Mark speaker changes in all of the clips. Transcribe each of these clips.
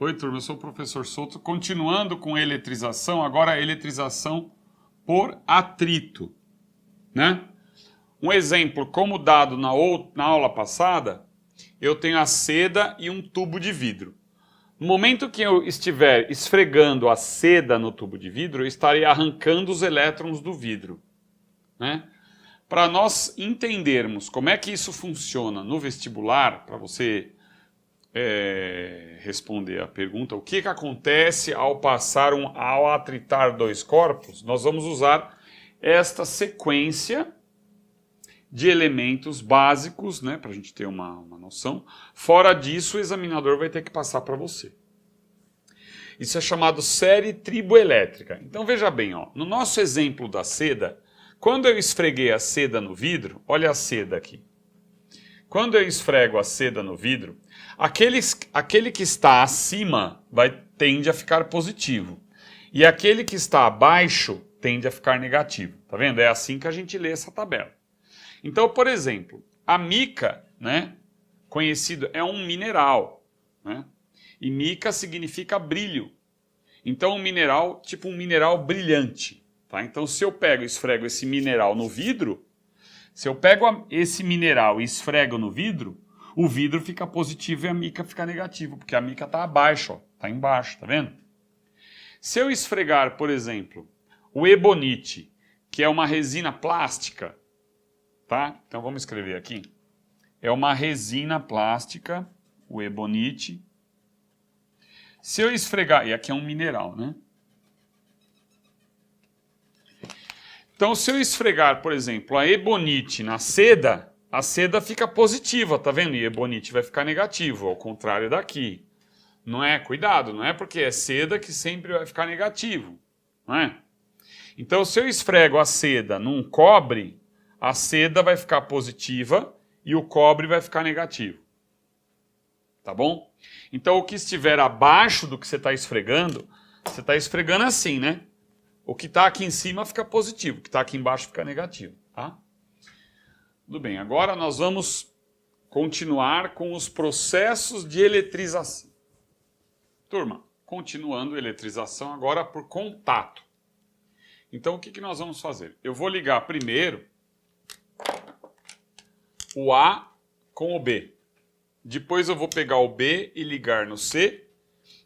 Speaker 1: Oi, turma, eu sou o professor Souto. Continuando com eletrização, agora a eletrização por atrito, né? Um exemplo, como dado na aula passada, eu tenho a seda e um tubo de vidro. No momento que eu estiver esfregando a seda no tubo de vidro, eu estarei arrancando os elétrons do vidro, né? Para nós entendermos como é que isso funciona no vestibular, para você responder a pergunta, o que acontece ao atritar dois corpos, nós vamos usar esta sequência de elementos básicos, né, para a gente ter uma noção. Fora disso, o examinador vai ter que passar para você. Isso é chamado série triboelétrica. Então veja bem, ó, no nosso exemplo da seda, quando eu esfreguei a seda no vidro, olha a seda aqui. Quando eu esfrego a seda no vidro, aquele que está acima tende a ficar positivo. E aquele que está abaixo tende a ficar negativo. Tá vendo? É assim que a gente lê essa tabela. Então, por exemplo, a mica, né, conhecido, é um mineral, né? E mica significa brilho. Então, um mineral, tipo um mineral brilhante. Tá? Então, se eu pego e esfrego esse mineral no vidro, se eu pego esse mineral e esfrego no vidro, o vidro fica positivo e a mica fica negativo, porque a mica está abaixo, está embaixo, tá vendo? Se eu esfregar, por exemplo, o ebonite, que é uma resina plástica, tá? Então vamos escrever aqui. É uma resina plástica, o ebonite. Se eu esfregar, e aqui é um mineral, né? Então, se eu esfregar, por exemplo, a ebonite na seda, a seda fica positiva, tá vendo? E ebonite vai ficar negativo, ao contrário daqui. Não é? Cuidado, não é porque é seda que sempre vai ficar negativo, não é? Então, se eu esfrego a seda num cobre, a seda vai ficar positiva e o cobre vai ficar negativo. Tá bom? Então, o que estiver abaixo do que você está esfregando assim, né? O que está aqui em cima fica positivo, o que está aqui embaixo fica negativo, tá? Tudo bem, agora nós vamos continuar com os processos de eletrização. Turma, continuando a eletrização agora por contato. Então, o que nós vamos fazer? Eu vou ligar primeiro o A com o B. Depois eu vou pegar o B e ligar no C.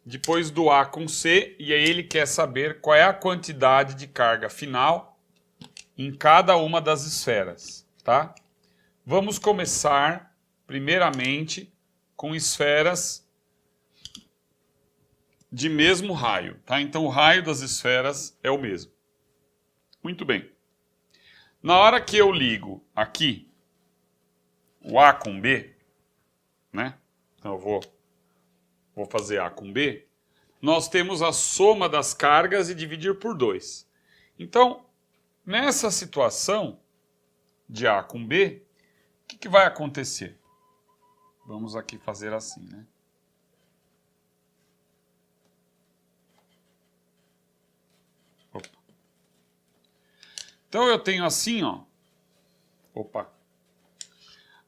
Speaker 1: Depois do A com C, e aí ele quer saber qual é a quantidade de carga final em cada uma das esferas, tá? Vamos começar, primeiramente, com esferas de mesmo raio, tá? Então o raio das esferas é o mesmo. Muito bem. Na hora que eu ligo aqui o A com B, né? Então eu vou fazer A com B, nós temos a soma das cargas e dividir por 2. Então, nessa situação de A com B, o que vai acontecer? Vamos aqui fazer assim, né? Opa. Então eu tenho assim, ó. Opa.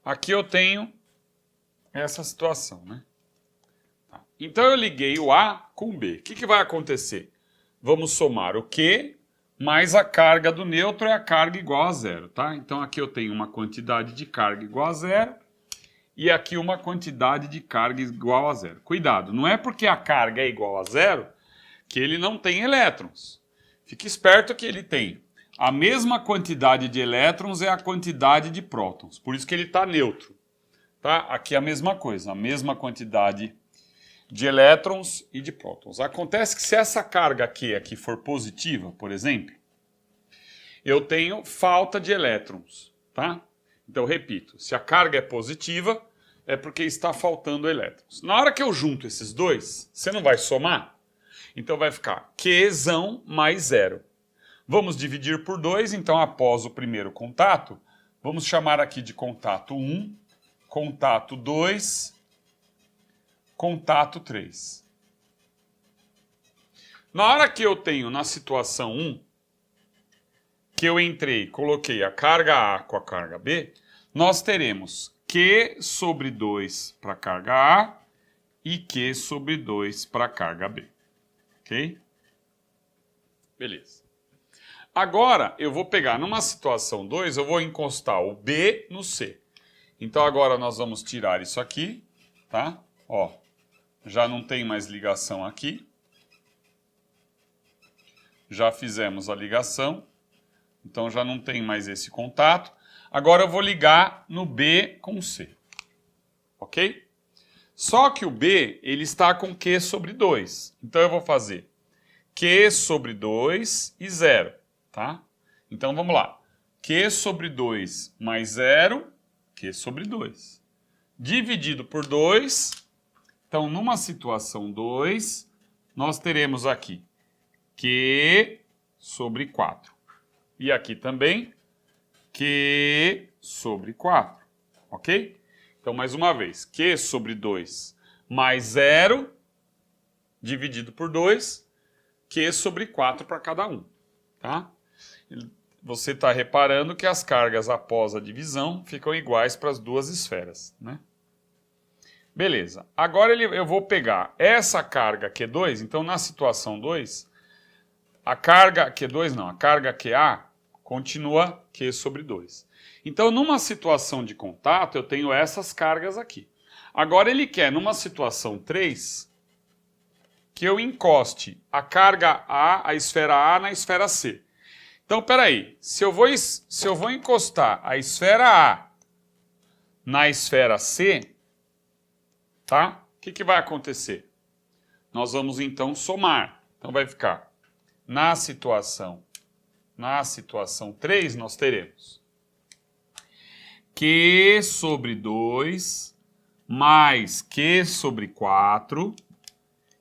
Speaker 1: Aqui eu tenho essa situação, né? Então eu liguei o A com o B. O que vai acontecer? Vamos somar o Q mais a carga do nêutro é a carga igual a zero, tá? Então aqui eu tenho uma quantidade de carga igual a zero e aqui uma quantidade de carga igual a zero. Cuidado, não é porque a carga é igual a zero que ele não tem elétrons. Fique esperto que ele tem a mesma quantidade de elétrons é a quantidade de prótons. Por isso que ele está neutro, tá? Aqui é a mesma coisa, a mesma quantidade de elétrons e de prótons. Acontece que se essa carga aqui for positiva, por exemplo, eu tenho falta de elétrons, tá? Então, repito, se a carga é positiva, é porque está faltando elétrons. Na hora que eu junto esses dois, você não vai somar? Então vai ficar Qzão mais zero. Vamos dividir por 2, então após o primeiro contato, vamos chamar aqui de contato 1, contato 2, contato 3. Na hora que eu tenho na situação 1, que eu entrei, coloquei a carga A com a carga B, nós teremos Q sobre 2 para a carga A e Q sobre 2 para a carga B. Ok? Beleza. Agora, eu vou pegar, numa situação 2, eu vou encostar o B no C. Então, agora nós vamos tirar isso aqui, tá? Ó, já não tem mais ligação aqui. Já fizemos a ligação, então já não tem mais esse contato. Agora eu vou ligar no B com C, ok? Só que o B, ele está com Q sobre 2. Então eu vou fazer Q sobre 2 e 0, tá? Então vamos lá. Q sobre 2 mais 0, Q sobre 2. Dividido por 2, então numa situação 2, nós teremos aqui Q sobre 4. E aqui também Q sobre 4, ok? Então, mais uma vez, Q sobre 2 mais 0, dividido por 2, Q sobre 4 para cada um, tá? Você está reparando que as cargas após a divisão ficam iguais para as duas esferas, né? Beleza. Agora eu vou pegar essa carga Q2, então na situação 2, a carga Q2 não, a carga QA continua Q sobre 2. Então, numa situação de contato, eu tenho essas cargas aqui. Agora, ele quer, numa situação 3, que eu encoste a carga A, a esfera A, na esfera C. Então, peraí, se eu vou encostar a esfera A na esfera C, tá? O que vai acontecer? Nós vamos, então, somar. Então, vai ficar, na situação 3, nós teremos Q sobre 2 mais Q sobre 4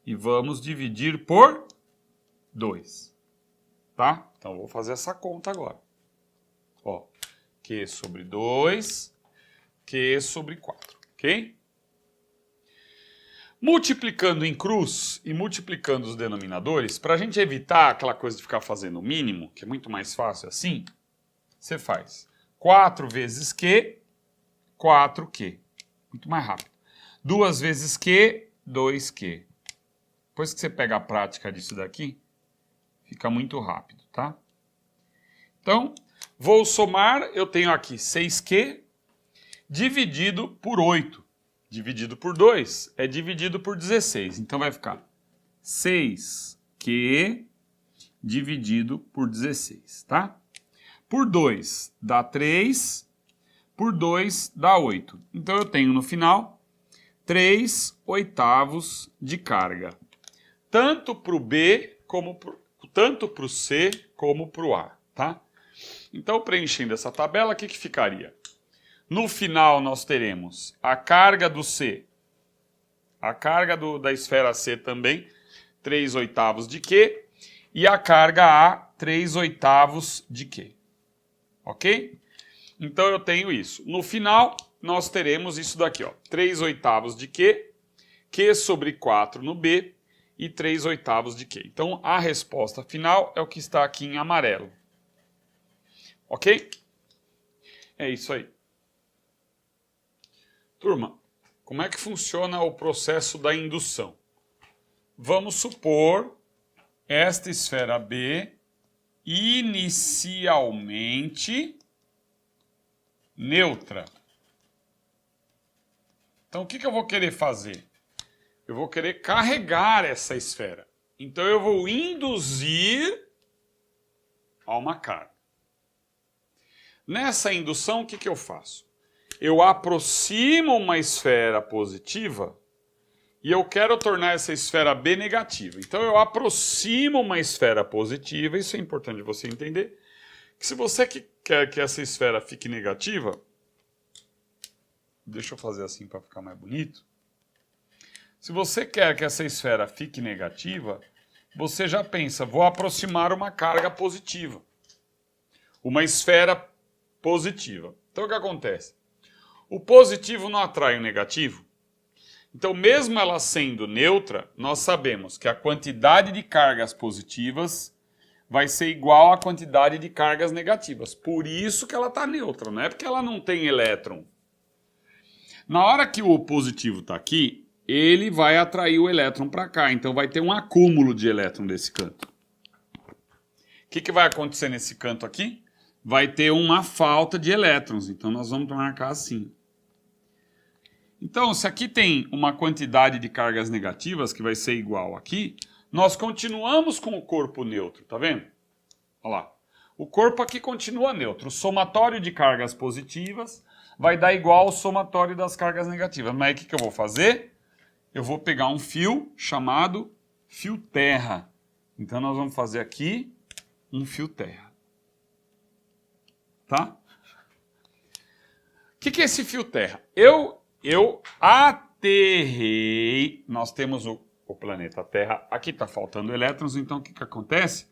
Speaker 1: e vamos dividir por 2, tá? Então, vou fazer essa conta agora. Ó, Q sobre 2, Q sobre 4, ok? Multiplicando em cruz e multiplicando os denominadores, para a gente evitar aquela coisa de ficar fazendo o mínimo, que é muito mais fácil assim, você faz 4 vezes Q, 4Q. Muito mais rápido. 2 vezes Q, 2Q. Depois que você pega a prática disso daqui, fica muito rápido, tá? Então, vou somar, eu tenho aqui 6Q dividido por 8. Dividido por 2 é dividido por 16. Então, vai ficar 6Q dividido por 16, tá? Por 2 dá 3, por 2 dá 8. Então, eu tenho no final 3/8 de carga. Tanto para o B, tanto para o C, como para o A, tá? Então, preenchendo essa tabela, o que ficaria? No final, nós teremos a carga do C, a carga da esfera C também, 3/8 de Q, e a carga A, 3/8 de Q. Ok? Então, eu tenho isso. No final, nós teremos isso daqui, ó, 3/8 de Q, Q sobre 4 no B e 3/8 de Q. Então, a resposta final é o que está aqui em amarelo. Ok? É isso aí. Turma, como é que funciona o processo da indução? Vamos supor esta esfera B inicialmente neutra. Então, o que eu vou querer fazer? Eu vou querer carregar essa esfera. Então, eu vou induzir a uma carga. Nessa indução, o que eu faço? Eu aproximo uma esfera positiva e eu quero tornar essa esfera B negativa. Então, eu aproximo uma esfera positiva, isso é importante você entender, que se você quer que essa esfera fique negativa, deixa eu fazer assim para ficar mais bonito. Se você quer que essa esfera fique negativa, você já pensa, vou aproximar uma carga positiva, uma esfera positiva. Então, o que acontece? O positivo não atrai o negativo. Então, mesmo ela sendo neutra, nós sabemos que a quantidade de cargas positivas vai ser igual à quantidade de cargas negativas. Por isso que ela está neutra, não é porque ela não tem elétron. Na hora que o positivo está aqui, ele vai atrair o elétron para cá. Então vai ter um acúmulo de elétron desse canto. O que vai acontecer nesse canto aqui? Vai ter uma falta de elétrons. Então nós vamos marcar assim. Então, se aqui tem uma quantidade de cargas negativas, que vai ser igual aqui, nós continuamos com o corpo neutro, tá vendo? Olha lá. O corpo aqui continua neutro. O somatório de cargas positivas vai dar igual ao somatório das cargas negativas. Mas aí o que eu vou fazer? Eu vou pegar um fio chamado fio terra. Então nós vamos fazer aqui um fio terra. Tá? O que é esse fio terra? Eu aterrei. Nós temos o planeta Terra. Aqui está faltando elétrons, então o que acontece?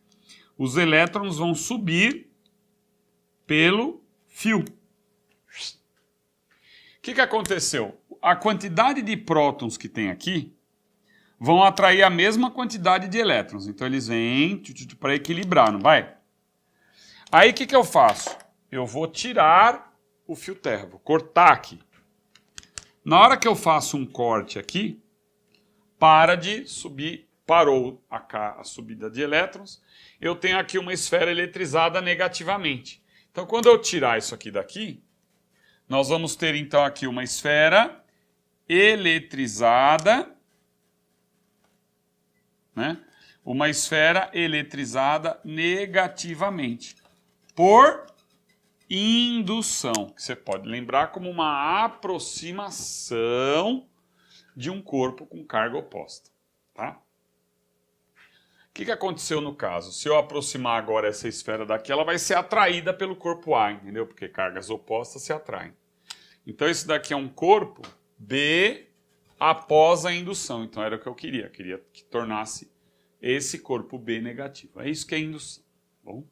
Speaker 1: Os elétrons vão subir pelo fio. O que aconteceu? A quantidade de prótons que tem aqui vão atrair a mesma quantidade de elétrons. Então eles vêm para equilibrar, não vai? Aí o que eu faço? Eu vou tirar o fio terra, vou cortar aqui. Na hora que eu faço um corte aqui, para de subir, parou a subida de elétrons, eu tenho aqui uma esfera eletrizada negativamente. Então, quando eu tirar isso aqui daqui, nós vamos ter então aqui uma esfera eletrizada, né? Uma esfera eletrizada negativamente, por indução, que você pode lembrar como uma aproximação de um corpo com carga oposta, tá? O que aconteceu no caso? Se eu aproximar agora essa esfera daqui, ela vai ser atraída pelo corpo A, entendeu? Porque cargas opostas se atraem. Então esse daqui é um corpo B após a indução. Então era o que eu queria. Queria que tornasse esse corpo B negativo. É isso que é indução. Bom?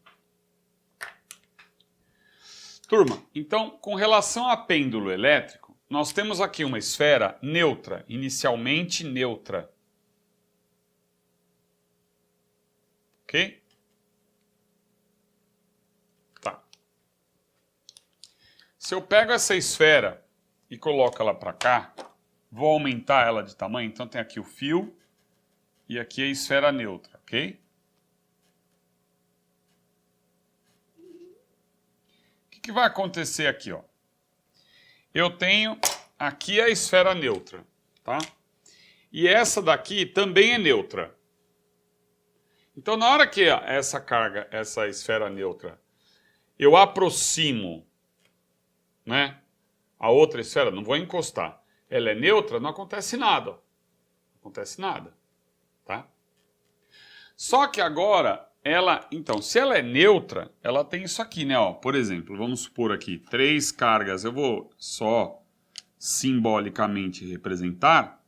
Speaker 1: Turma, então com relação a pêndulo elétrico, nós temos aqui uma esfera neutra, inicialmente neutra. Ok? Tá. Se eu pego essa esfera e coloco ela para cá, vou aumentar ela de tamanho, então tem aqui o fio e aqui a esfera neutra, ok? O que vai acontecer aqui, ó? Eu tenho aqui a esfera neutra, tá? E essa daqui também é neutra. Então, na hora que essa carga, essa esfera neutra, eu aproximo, né, a outra esfera, não vou encostar, ela é neutra, não acontece nada. Não acontece nada, tá? Só que agora, então, se ela é neutra, ela tem isso aqui, né, ó. Por exemplo, vamos supor aqui, 3 cargas, eu vou só simbolicamente representar.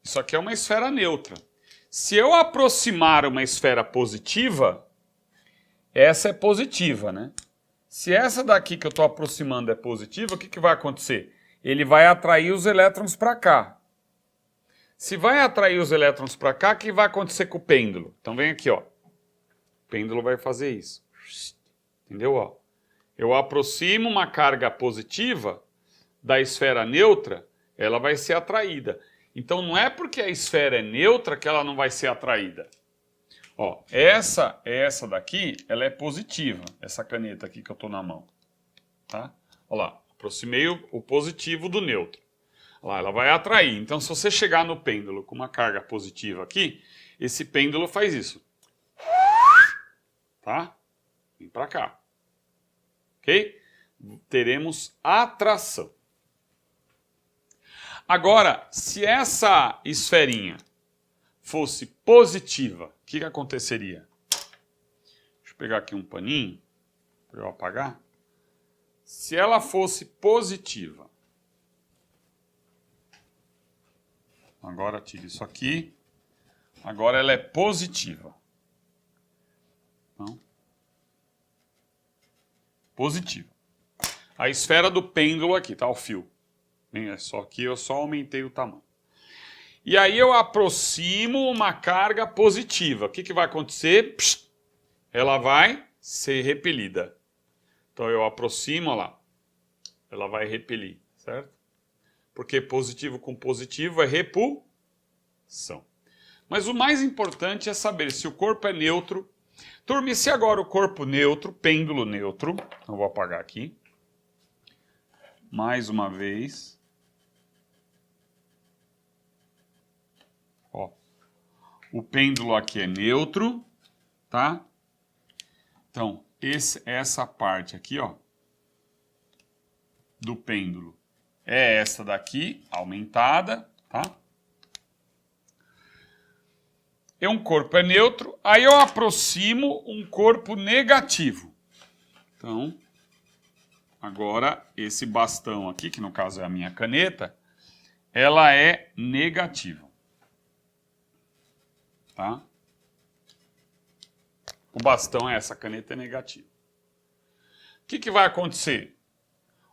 Speaker 1: Isso aqui é uma esfera neutra. Se eu aproximar uma esfera positiva, essa é positiva, né? Se essa daqui que eu estou aproximando é positiva, o que vai acontecer? Ele vai atrair os elétrons para cá. Se vai atrair os elétrons para cá, o que vai acontecer com o pêndulo? Então vem aqui, ó. O pêndulo vai fazer isso. Entendeu? Ó. Eu aproximo uma carga positiva da esfera neutra, ela vai ser atraída. Então não é porque a esfera é neutra que ela não vai ser atraída. Ó, essa daqui, ela é positiva, essa caneta aqui que eu estou na mão. Tá? Olha lá, aproximei o positivo do neutro. Olha lá, ela vai atrair. Então se você chegar no pêndulo com uma carga positiva aqui, esse pêndulo faz isso. Tá? Vem para cá. Ok? Teremos atração. Agora, se essa esferinha fosse positiva, o que aconteceria? Deixa eu pegar aqui um paninho para eu apagar. Se ela fosse positiva, agora tira isso aqui, agora ela é positiva. Então, positiva. A esfera do pêndulo aqui, tá? O fio. Só que eu só aumentei o tamanho. E aí eu aproximo uma carga positiva. O que vai acontecer? Ela vai ser repelida. Então eu aproximo, olha lá. Ela vai repelir, certo? porque positivo com positivo é repulsão. Mas o mais importante é saber se o corpo é neutro. Turma, e se agora o corpo neutro, pêndulo neutro, eu vou apagar aqui, mais uma vez, ó, o pêndulo aqui é neutro, tá? Então, essa parte aqui, ó, do pêndulo é essa daqui, aumentada, tá? Um corpo é neutro, aí eu aproximo um corpo negativo. Então, agora esse bastão aqui, que no caso é a minha caneta, ela é negativa. Tá? O bastão é essa, caneta é negativa. O que vai acontecer?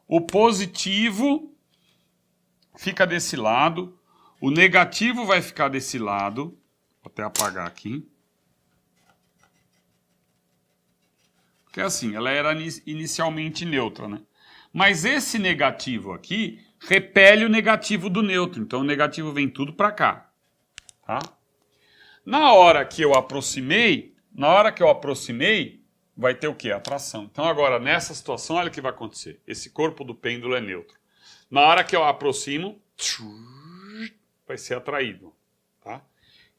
Speaker 1: O positivo fica desse lado, o negativo vai ficar desse lado. Vou até apagar aqui. Porque assim, ela era inicialmente neutra, né? Mas esse negativo aqui repele o negativo do neutro. Então o negativo vem tudo para cá. Tá? Na hora que eu aproximei, vai ter o quê? Atração. Então agora, nessa situação, olha o que vai acontecer. Esse corpo do pêndulo é neutro. Na hora que eu aproximo, vai ser atraído. Tá?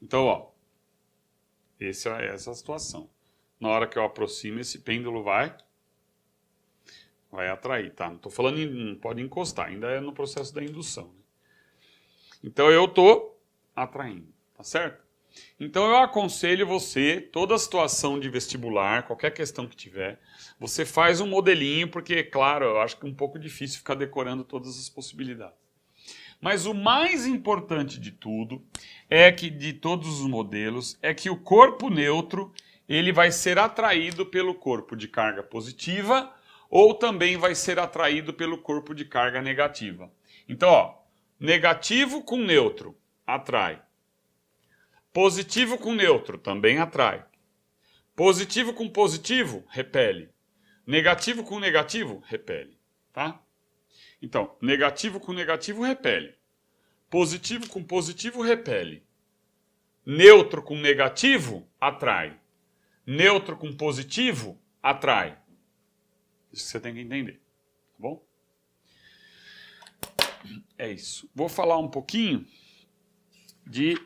Speaker 1: Então, ó, essa é essa situação. Na hora que eu aproximo, esse pêndulo vai atrair, tá? Não estou falando não pode encostar, ainda é no processo da indução. Né? Então, eu estou atraindo, tá certo? Então, eu aconselho você, toda situação de vestibular, qualquer questão que tiver, você faz um modelinho, porque, claro, eu acho que é um pouco difícil ficar decorando todas as possibilidades. Mas o mais importante de tudo é que, de todos os modelos, é que o corpo neutro ele vai ser atraído pelo corpo de carga positiva ou também vai ser atraído pelo corpo de carga negativa. Então, ó, negativo com neutro atrai. Positivo com neutro também atrai. Positivo com positivo repele. Negativo com negativo repele, tá? Então, negativo com negativo repele. Positivo com positivo repele. Neutro com negativo atrai. Neutro com positivo atrai. Isso que você tem que entender, tá bom? É isso. Vou falar um pouquinho de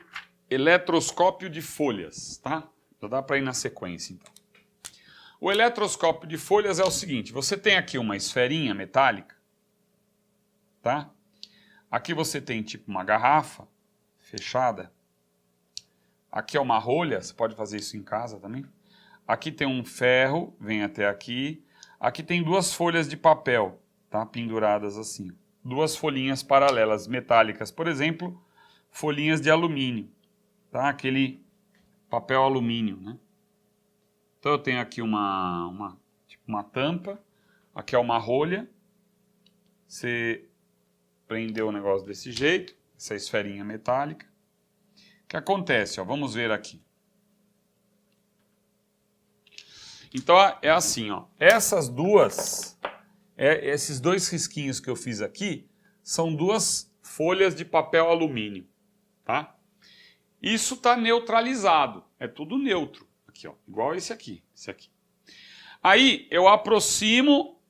Speaker 1: eletroscópio de folhas, tá? Já dá para ir na sequência, então. O eletroscópio de folhas é o seguinte, você tem aqui uma esferinha metálica, tá? Aqui você tem tipo uma garrafa fechada. Aqui é uma rolha, você pode fazer isso em casa também. Aqui tem um ferro, vem até aqui. Aqui tem duas folhas de papel, tá? Penduradas assim. Duas folhinhas paralelas, metálicas. Por exemplo, folhinhas de alumínio, tá? Aquele papel alumínio, né? Então eu tenho aqui uma tampa. Aqui é uma rolha. Você prendeu o negócio desse jeito, essa esferinha metálica. O que acontece? Ó, vamos ver aqui. Então é assim, ó. Esses dois risquinhos que eu fiz aqui são duas folhas de papel alumínio, tá? Isso está neutralizado, é tudo neutro, aqui, ó, igual esse aqui. Aí eu aproximo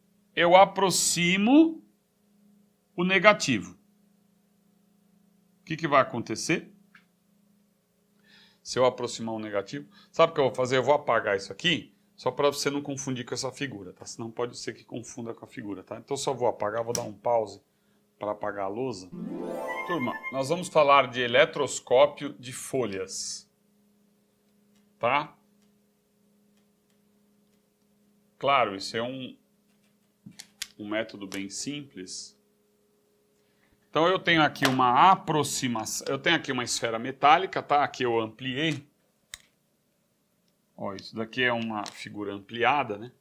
Speaker 1: o negativo. O que vai acontecer? Se eu aproximar o negativo, sabe o que eu vou fazer? Eu vou apagar isso aqui, só para você não confundir com essa figura, tá? Senão pode ser que confunda com a figura, tá? Então só vou apagar, vou dar um pause para apagar a lousa. Turma, nós vamos falar de eletroscópio de folhas, tá? Claro, isso é um método bem simples. Então eu tenho aqui uma aproximação, eu tenho aqui uma esfera metálica, tá? Aqui eu ampliei. Ó, isso daqui é uma figura ampliada, né?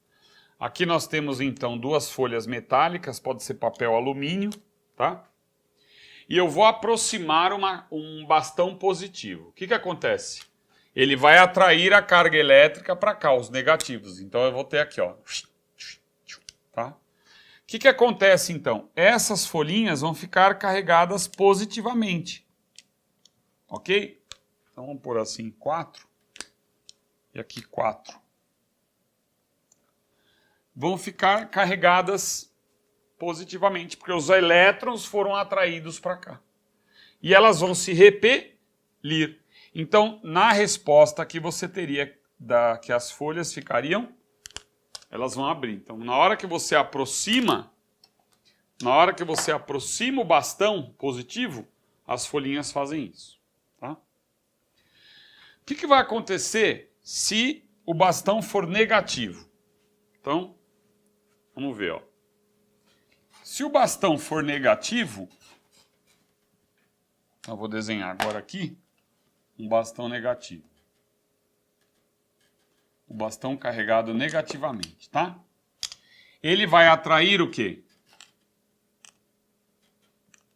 Speaker 1: Aqui nós temos então duas folhas metálicas, pode ser papel alumínio, tá? E eu vou aproximar um bastão positivo. O que acontece? Ele vai atrair a carga elétrica para cá, os negativos. Então eu vou ter aqui, ó, tá? O que acontece então? Essas folhinhas vão ficar carregadas positivamente. Ok? Então vamos pôr assim 4 e aqui 4. Vão ficar carregadas positivamente, porque os elétrons foram atraídos para cá. E elas vão se repelir. Então, na resposta aqui você teria que as folhas ficariam, elas vão abrir. Então, na hora que você aproxima o bastão positivo, as folhinhas fazem isso. Tá? O que vai acontecer se o bastão for negativo? Então, vamos ver, ó. Se o bastão for negativo, eu vou desenhar agora aqui um bastão negativo. O bastão carregado negativamente, tá? Ele vai atrair o quê?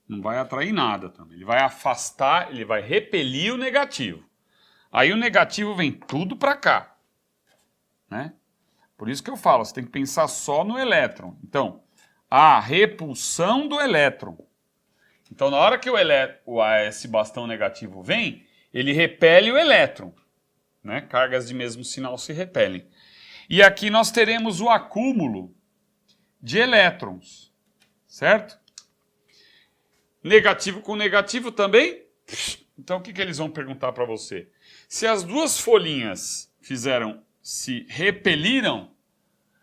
Speaker 1: Não vai atrair nada também. Ele vai afastar, ele vai repelir o negativo. Aí o negativo vem tudo para cá, né? Por isso que eu falo, você tem que pensar só no elétron. Então, a repulsão do elétron. Então, na hora que esse bastão negativo vem, ele repele o elétron. Né? Cargas de mesmo sinal se repelem. E aqui nós teremos o acúmulo de elétrons. Certo? Negativo com negativo também? Então, o que eles vão perguntar para você? Se as duas folhinhas se repeliram,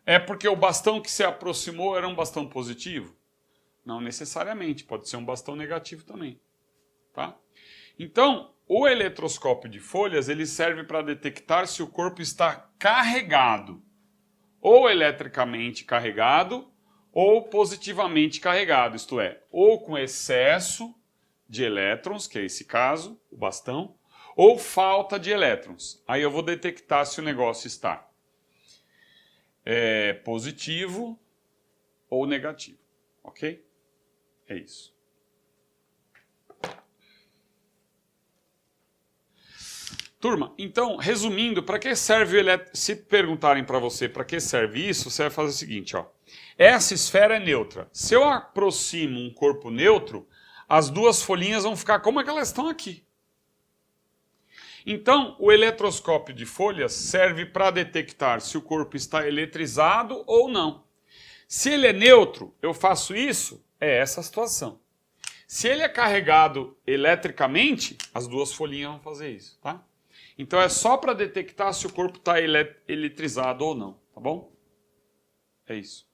Speaker 1: é porque o bastão que se aproximou era um bastão positivo? Não necessariamente, pode ser um bastão negativo também. Tá? Então, o eletroscópio de folhas ele serve para detectar se o corpo está carregado, ou eletricamente carregado, ou positivamente carregado, isto é, ou com excesso de elétrons, que é esse caso, o bastão, ou falta de elétrons. Aí eu vou detectar se o negócio está positivo ou negativo, ok? É isso. Turma, então, resumindo, para que serve o elétron? Se perguntarem para você para que serve isso, você vai fazer o seguinte, ó. Essa esfera é neutra. Se eu aproximo um corpo neutro, as duas folhinhas vão ficar como é que elas estão aqui. Então, o eletroscópio de folhas serve para detectar se o corpo está eletrizado ou não. Se ele é neutro, eu faço isso, é essa a situação. Se ele é carregado eletricamente, as duas folhinhas vão fazer isso, tá? Então é só para detectar se o corpo está eletrizado ou não, tá bom? É isso.